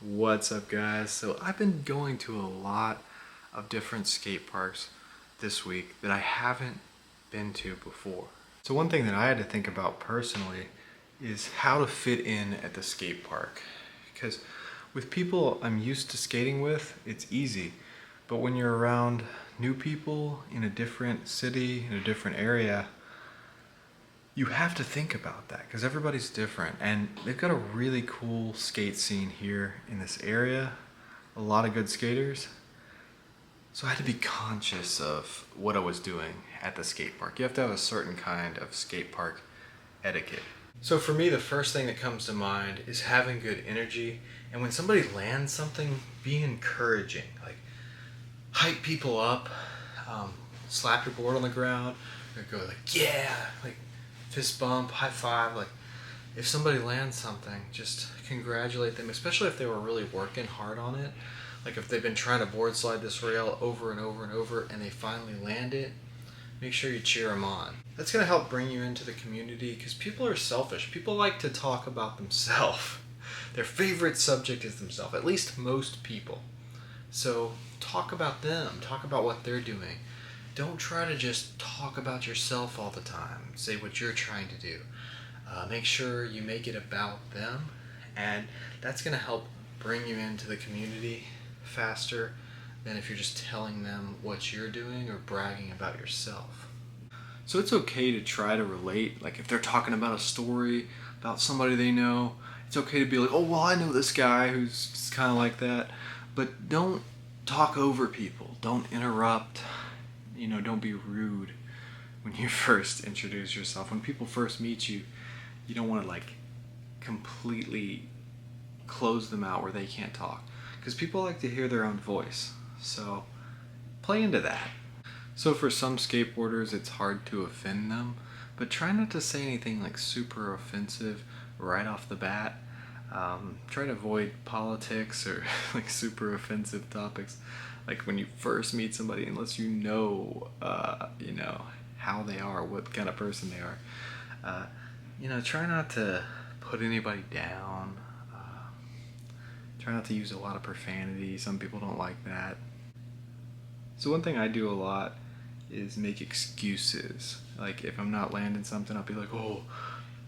What's up, guys? So I've been going to a lot of different skate parks this week that I haven't been to before. So one thing that I had to think about personally is how to fit in at the skate park. Because with people I'm used to skating with, it's easy. But when you're around new people in a different city, in a different area, you have to think about that because everybody's different, and they've got a really cool skate scene here in this area, a lot of good skaters. So I had to be conscious of what I was doing at the skate park. You have to have a certain kind of skate park etiquette. So for me, the first thing that comes to mind is having good energy, and when somebody lands something, be encouraging. Like, hype people up, slap your board on the ground, or go like, yeah, like fist bump, high five. Like, if somebody lands something, just congratulate them, especially if they were really working hard on it. Like if they've been trying to board slide this rail over and over and over and they finally land it, make sure you cheer them on. That's going to help bring you into the community because people are selfish. People like to talk about themselves. Their favorite subject is themselves, at least most people. So talk about them, talk about what they're doing. Don't try to just talk about yourself all the time. Say what you're trying to do. Make sure you make it about them, and that's going to help bring you into the community faster than if you're just telling them what you're doing or bragging about yourself. So it's okay to try to relate. Like if they're talking about a story about somebody they know, it's okay to be like, oh, well, I know this guy who's kind of like that. But don't talk over people. Don't interrupt. Don't be rude when you first introduce yourself. When people first meet you, you don't want to like completely close them out where they can't talk. Because people like to hear their own voice. So play into that. So for some skateboarders, it's hard to offend them. But try not to say anything like super offensive right off the bat. Try to avoid politics or like super offensive topics. Like when you first meet somebody, unless you know how they are, what kind of person they are. Try not to put anybody down. Try not to use a lot of profanity. Some people don't like that. So one thing I do a lot is make excuses. Like if I'm not landing something, I'll be like, oh,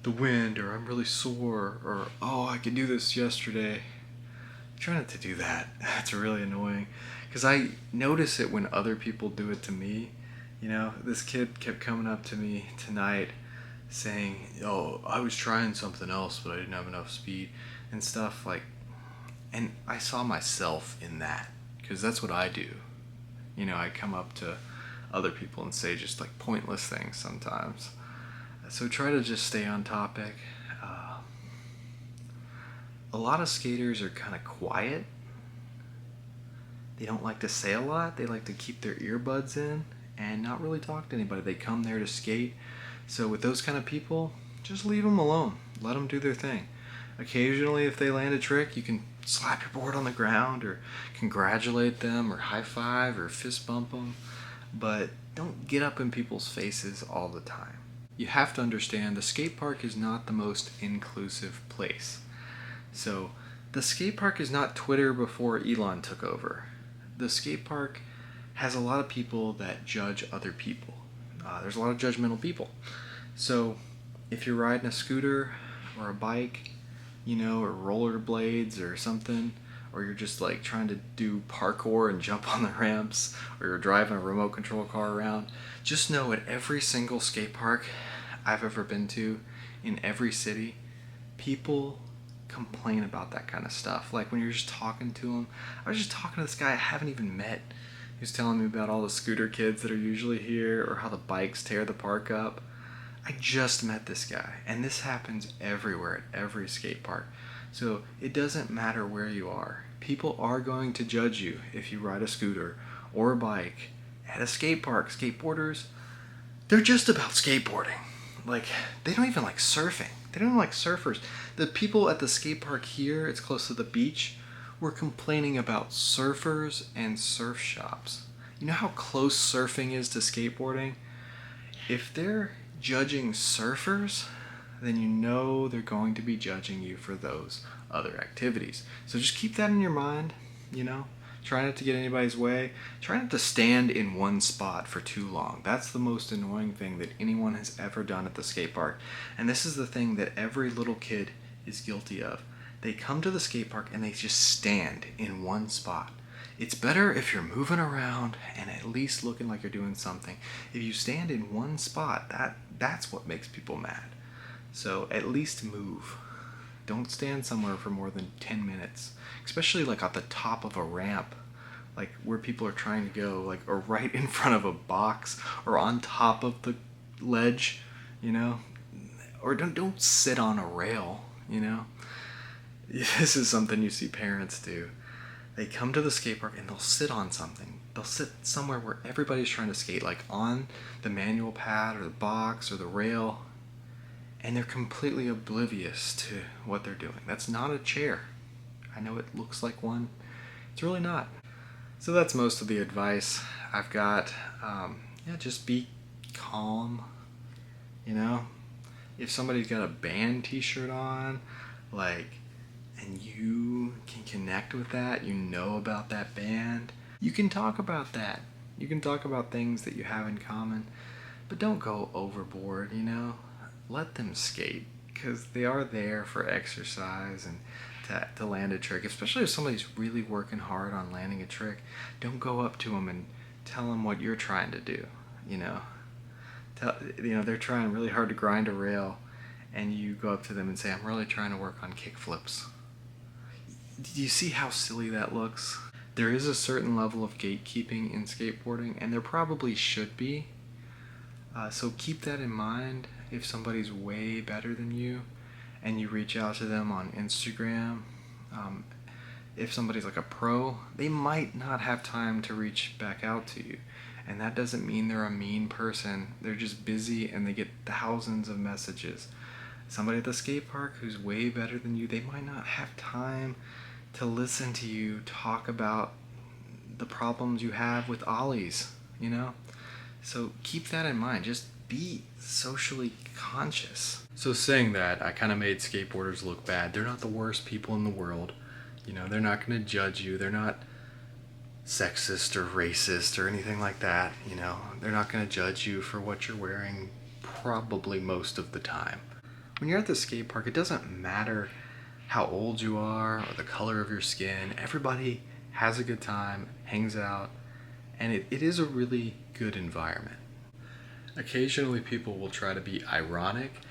the wind, or I'm really sore, or oh, I could do this yesterday. Try not to do that. That's really annoying because I notice it when other people do it to me. This kid kept coming up to me tonight saying, oh, I was trying something else but I didn't have enough speed and stuff, like, and I saw myself in that because that's what I do. I come up to other people and say just like pointless things sometimes. So try to just stay on topic. A lot of skaters are kind of quiet. They don't like to say a lot. They like to keep their earbuds in and not really talk to anybody. They come there to skate. So with those kind of people, just leave them alone. Let them do their thing. Occasionally, if they land a trick, you can slap your board on the ground or congratulate them or high five or fist bump them. But don't get up in people's faces all the time. You have to understand the skate park is not the most inclusive place. So the skate park is not Twitter before Elon took over. The skate park has a lot of people that judge other people. There's a lot of judgmental people. So if you're riding a scooter or a bike, or rollerblades or something, or you're just like trying to do parkour and jump on the ramps, or you're driving a remote control car around, just know at every single skate park I've ever been to, in every city, people complain about that kind of stuff. Like when you're just talking to them. I was just talking to this guy I haven't even met. He was telling me about all the scooter kids that are usually here, or how the bikes tear the park up. I just met this guy, and this happens everywhere at every skate park. So it doesn't matter where you are. People are going to judge you if you ride a scooter or a bike at a skate park. Skateboarders, they're just about skateboarding. Like, they don't even like surfing. They don't even like surfers. The people at the skate park here, it's close to the beach, were complaining about surfers and surf shops. You know how close surfing is to skateboarding? If they're judging surfers, then they're going to be judging you for those other activities. So just keep that in your mind, Try not to get anybody's way. Try not to stand in one spot for too long. That's the most annoying thing that anyone has ever done at the skate park. And this is the thing that every little kid is guilty of. They come to the skate park and they just stand in one spot. It's better if you're moving around and at least looking like you're doing something. If you stand in one spot, that's what makes people mad. So at least move. Don't stand somewhere for more than 10 minutes, especially like at the top of a ramp, like where people are trying to go, like, or right in front of a box or on top of the ledge, or don't sit on a rail, This is something you see parents do. They come to the skate park and they'll sit on something. They'll sit somewhere where everybody's trying to skate, like on the manual pad or the box or the rail, and they're completely oblivious to what they're doing. That's not a chair. I know it looks like one. It's really not. So that's most of the advice I've got. Just be calm. If somebody's got a band t-shirt on, and you can connect with that, about that band, you can talk about that. You can talk about things that you have in common, but don't go overboard, Let them skate, because they are there for exercise and to land a trick, especially if somebody's really working hard on landing a trick. Don't go up to them and tell them what you're trying to do, They're trying really hard to grind a rail, and you go up to them and say, I'm really trying to work on kick flips. Do you see how silly that looks? There is a certain level of gatekeeping in skateboarding, and there probably should be. So keep that in mind. If somebody's way better than you and you reach out to them on Instagram, if somebody's like a pro, they might not have time to reach back out to you. And that doesn't mean they're a mean person. They're just busy and they get thousands of messages. Somebody at the skate park who's way better than you, they might not have time to listen to you talk about the problems you have with ollies, So keep that in mind. Just be socially conscious. So saying that, I kind of made skateboarders look bad. They're not the worst people in the world. They're not going to judge you. They're not sexist or racist or anything like that. They're not going to judge you for what you're wearing probably most of the time. When you're at the skate park, it doesn't matter how old you are or the color of your skin. Everybody has a good time, hangs out, and it is a really good environment. Occasionally people will try to be ironic.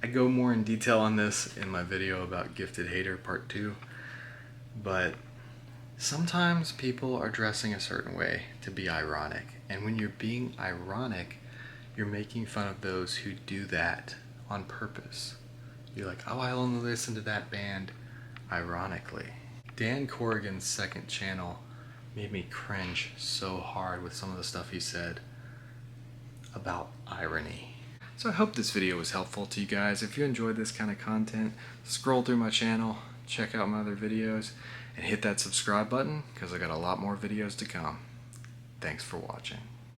I go more in detail on this in my video about Gifted Hater Part 2, but sometimes people are dressing a certain way to be ironic, and when you're being ironic, you're making fun of those who do that on purpose. You're like, oh, I only listen to that band ironically. Dan Corrigan's second channel made me cringe so hard with some of the stuff he said about irony. So I hope this video was helpful to you guys. If you enjoyed this kind of content, scroll through my channel, check out my other videos, and hit that subscribe button because I got a lot more videos to come. Thanks for watching.